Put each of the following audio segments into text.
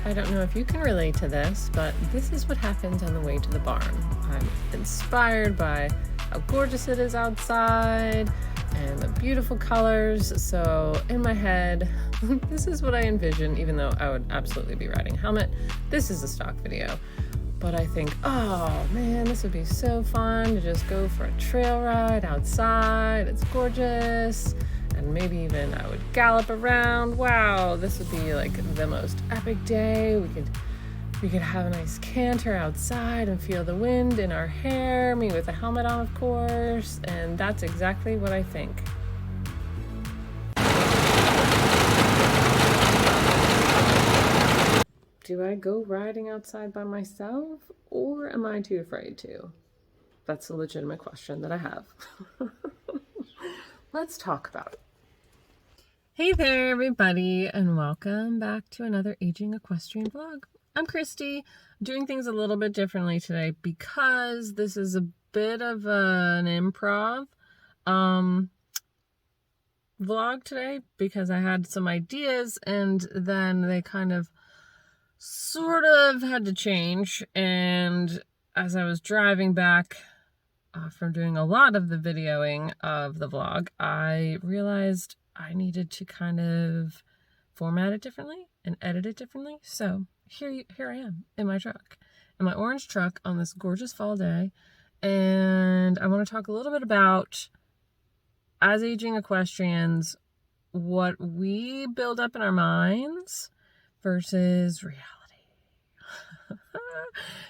I don't know if you can relate to this, but this is what happens on the way to the barn. I'm inspired by how gorgeous it is outside and the beautiful colors. So in my head, this is what I envision, even though I would absolutely be riding a helmet. This is a stock video. But I think, oh man, this would be so fun to just go for a trail ride outside. It's gorgeous. And maybe even I would gallop around. Wow, this would be like the most epic day. We could have a nice canter outside and feel the wind in our hair, me with a helmet on, of course. And that's exactly what I think. Do I go riding outside by myself, or am I too afraid to? That's a legitimate question that I have. Let's talk about it. Hey there, everybody, and welcome back to another Aging Equestrian vlog. I'm Christy. I'm doing things a little bit differently today because this is a bit of an improv vlog today, because I had some ideas and then they kind of sort of had to change. And as I was driving back from doing a lot of the videoing of the vlog, I realized I needed to kind of format it differently and edit it differently. So here I am in my truck, in my orange truck on this gorgeous fall day. And I want to talk a little bit about, as aging equestrians, what we build up in our minds versus reality.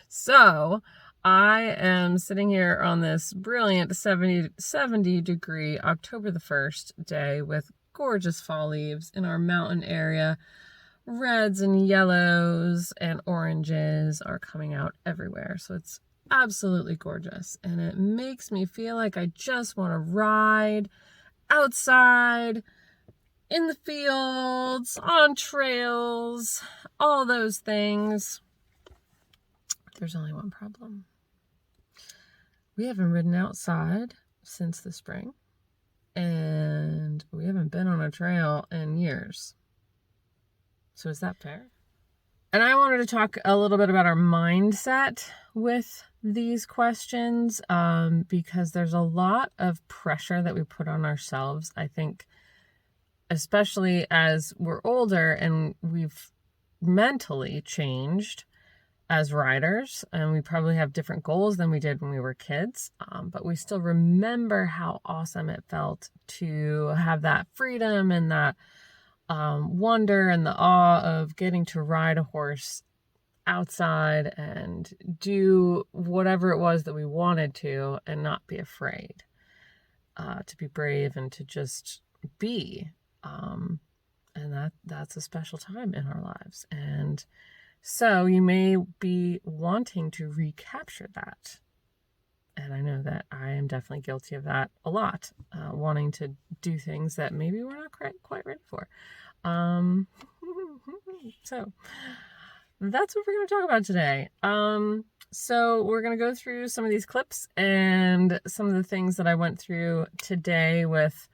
So I am sitting here on this brilliant 70 degree October the 1st day with gorgeous fall leaves in our mountain area. Reds and yellows and oranges are coming out everywhere. So it's absolutely gorgeous. And it makes me feel like I just want to ride outside, in the fields, on trails, all those things. There's only one problem. We haven't ridden outside since the spring, and we haven't been on a trail in years. So is that fair? And I wanted to talk a little bit about our mindset with these questions, because there's a lot of pressure that we put on ourselves, I think, especially as we're older and we've mentally changed as riders, and we probably have different goals than we did when we were kids, but we still remember how awesome it felt to have that freedom and that wonder and the awe of getting to ride a horse outside and do whatever it was that we wanted to and not be afraid, to be brave and to just be. And that's a special time in our lives. And so you may be wanting to recapture that. And I know that I am definitely guilty of that a lot, wanting to do things that maybe we're not quite ready for. So that's what we're going to talk about today. So we're going to go through some of these clips and some of the things that I went through today with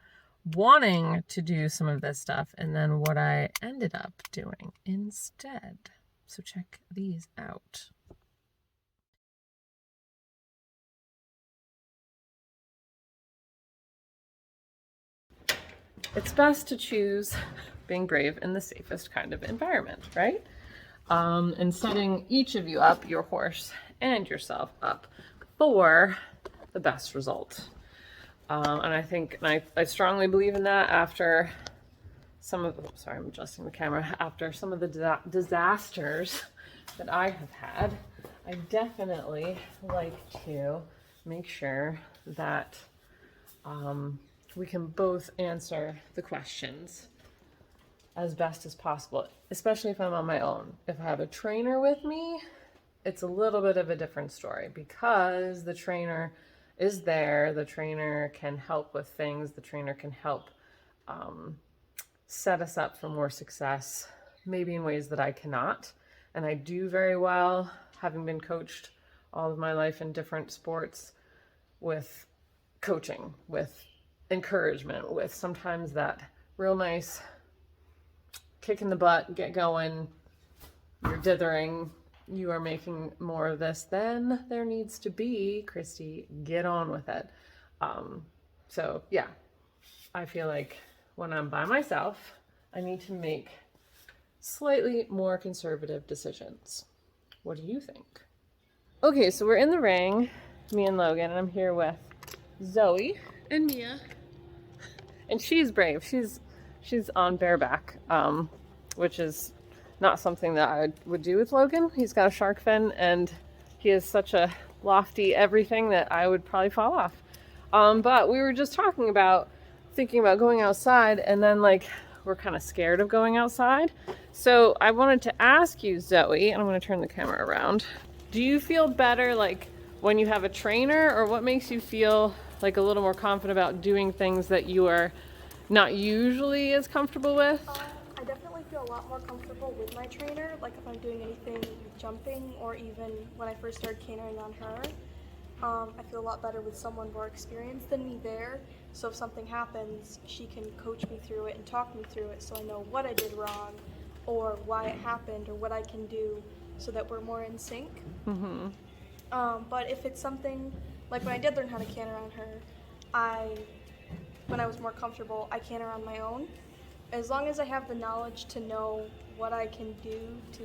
wanting to do some of this stuff, and then what I ended up doing instead. So check these out. It's best to choose being brave in the safest kind of environment, right? And setting each of you up, your horse and yourself up, for the best result. And I think, and I strongly believe in that after some of, sorry, I'm adjusting the camera, after some of the disasters that I have had, I definitely like to make sure that we can both answer the questions as best as possible, especially if I'm on my own. If I have a trainer with me, it's a little bit of a different story, because the trainer is there. The trainer can help with things. The trainer can help set us up for more success, maybe in ways that I cannot. And I do very well, having been coached all of my life in different sports, with coaching, with encouragement, with sometimes that real nice kick in the butt, get going, you're dithering, you are making more of this than there needs to be, Christy, get on with it. So yeah, I feel like when I'm by myself, I need to make slightly more conservative decisions. What do you think? Okay, so we're in the ring, me and Logan, and I'm here with Zoe and Mia. And she's brave. She's on bareback, which is not something that I would do with Logan. He's got a shark fin, and he is such a lofty everything that I would probably fall off. But we were just thinking about going outside, and then like we're kind of scared of going outside. So I wanted to ask you, Zoe, and I'm going to turn the camera around. Do you feel better like when you have a trainer, or what makes you feel like a little more confident about doing things that you are not usually as comfortable with? I definitely feel a lot more comfortable with my trainer, like if I'm doing anything with jumping, or even when I first started canine on her. I feel a lot better with someone more experienced than me there, so if something happens, she can coach me through it and talk me through it so I know what I did wrong, or why it happened, or what I can do, so that we're more in sync. Mm-hmm. But if it's something, like when I did learn how to canter on her, when I was more comfortable, I canter on my own. As long as I have the knowledge to know what I can do to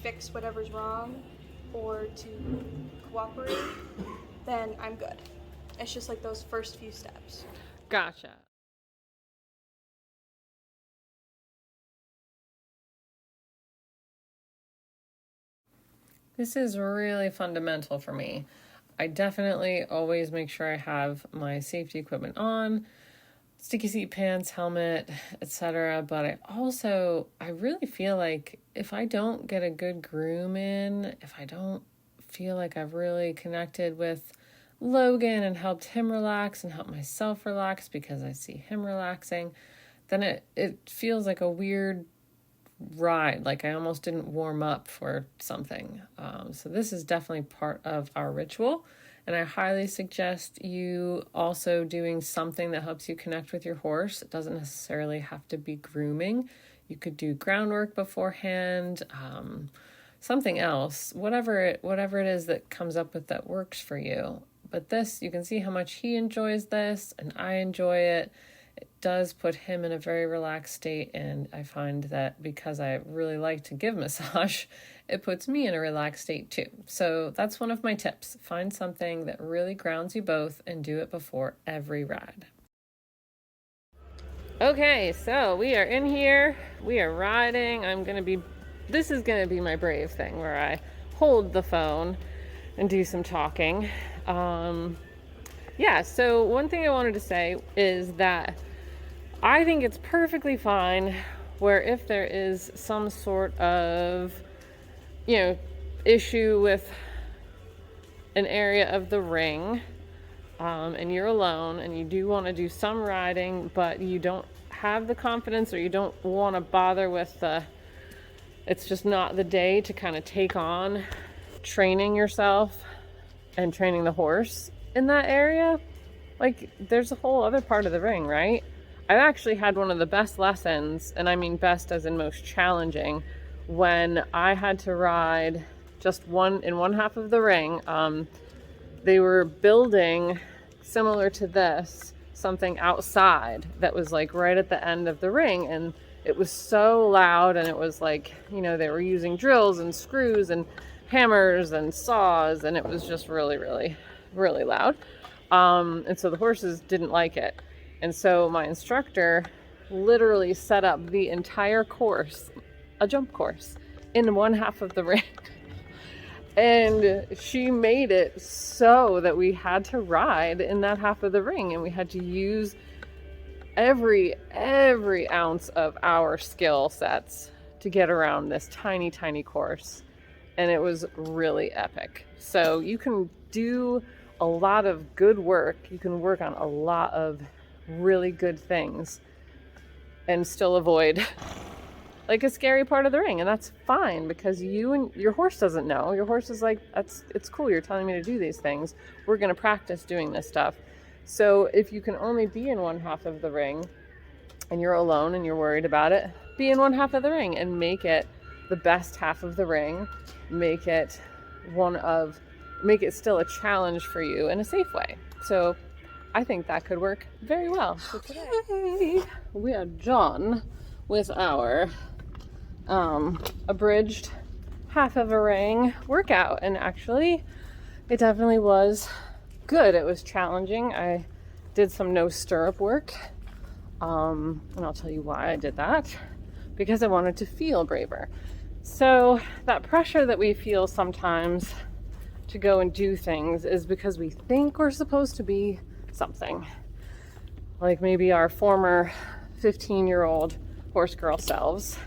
fix whatever's wrong or to cooperate, then I'm good. It's just like those first few steps. Gotcha. This is really fundamental for me. I definitely always make sure I have my safety equipment on, sticky seat pants, helmet, etc. But I really feel like if I don't get a good groom in, if I don't feel like I've really connected with Logan and helped him relax and helped myself relax because I see him relaxing, then it feels like a weird ride, like I almost didn't warm up for something. So this is definitely part of our ritual, and I highly suggest you also doing something that helps you connect with your horse. It doesn't necessarily have to be grooming. You could do groundwork beforehand, something else, whatever it is that comes up with that works for you. But this, you can see how much he enjoys this, and I enjoy it. It does put him in a very relaxed state, and I find that because I really like to give massage, it puts me in a relaxed state too. So that's one of my tips. Find something that really grounds you both and do it before every ride. Okay, so we are in here. We are riding. This is going to be my brave thing where I hold the phone and do some talking. So one thing I wanted to say is that I think it's perfectly fine where if there is some sort of, issue with an area of the ring, and you're alone and you do want to do some riding, but you don't have the confidence or you don't want to bother with it's just not the day to kind of take on training yourself and training the horse in that area. Like, there's a whole other part of the ring, right? I've actually had one of the best lessons, and I mean best as in most challenging, when I had to ride just in one half of the ring. They were building, similar to this, something outside that was like right at the end of the ring, and it was so loud, and it was like, they were using drills and screws and hammers and saws, and it was just really, really, really loud. And so the horses didn't like it. And so my instructor literally set up the entire course, a jump course, in one half of the ring. And she made it so that we had to ride in that half of the ring, and we had to use every ounce of our skill sets to get around this tiny, tiny course. And it was really epic. So you can do a lot of good work. You can work on a lot of really good things and still avoid like a scary part of the ring, and that's fine because you and your horse doesn't know. Your horse is like, it's cool, you're telling me to do these things. We're going to practice doing this stuff. So if you can only be in one half of the ring and you're alone and you're worried about it, be in one half of the ring and make it the best half of the ring, make it still a challenge for you in a safe way. So I think that could work very well. So today we are done with our abridged half of a ring workout, and actually it definitely was good. It was challenging. I did some no stirrup work, and I'll tell you why I did that. Because I wanted to feel braver. So that pressure that we feel sometimes to go and do things is because we think we're supposed to be something. Like maybe our former 15-year-old horse girl selves.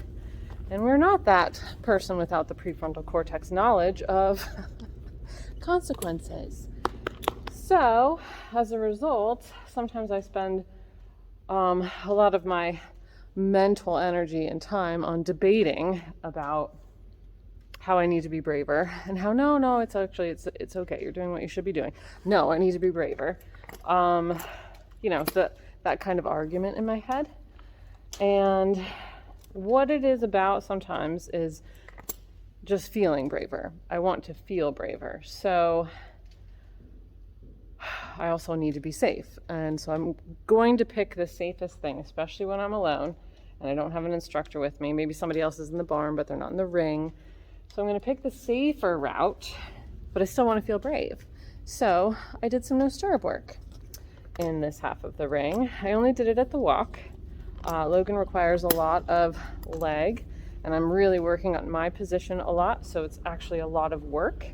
And we're not that person without the prefrontal cortex knowledge of consequences. So as a result, sometimes I spend a lot of my mental energy and time on debating about how I need to be braver and how no, it's okay. You're doing what you should be doing. No, I need to be braver. That kind of argument in my head. And what it is about sometimes is just feeling braver. I want to feel braver. So I also need to be safe. And so I'm going to pick the safest thing, especially when I'm alone and I don't have an instructor with me. Maybe somebody else is in the barn, but they're not in the ring. So I'm going to pick the safer route, but I still want to feel brave. So I did some no stirrup work in this half of the ring. I only did it at the walk. Logan requires a lot of leg, and I'm really working on my position a lot, so it's actually a lot of work.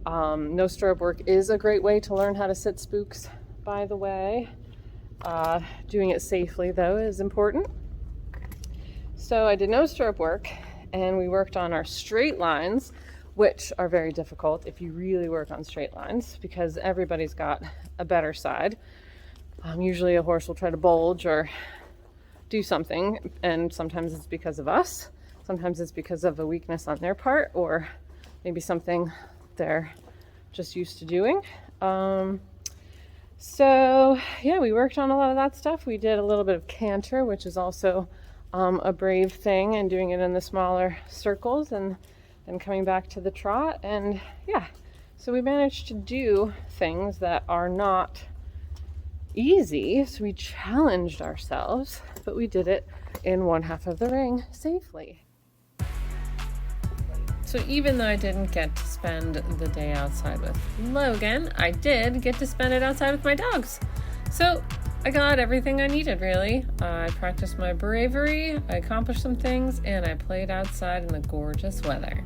No stirrup work is a great way to learn how to sit spooks, by the way. Doing it safely, though, is important. So I did no stirrup work, and we worked on our straight lines, which are very difficult if you really work on straight lines, because everybody's got a better side. Usually a horse will try to bulge or do something, and sometimes it's because of us. Sometimes it's because of a weakness on their part, or maybe something they're just used to doing. So yeah, we worked on a lot of that stuff. We did a little bit of canter, which is also a brave thing, and doing it in the smaller circles and then coming back to the trot. And yeah, so we managed to do things that are not easy. So we challenged ourselves, but we did it in one half of the ring safely. So even though I didn't get to spend the day outside with Logan, I did get to spend it outside with my dogs. So I got everything I needed, really. I practiced my bravery, I accomplished some things, and I played outside in the gorgeous weather.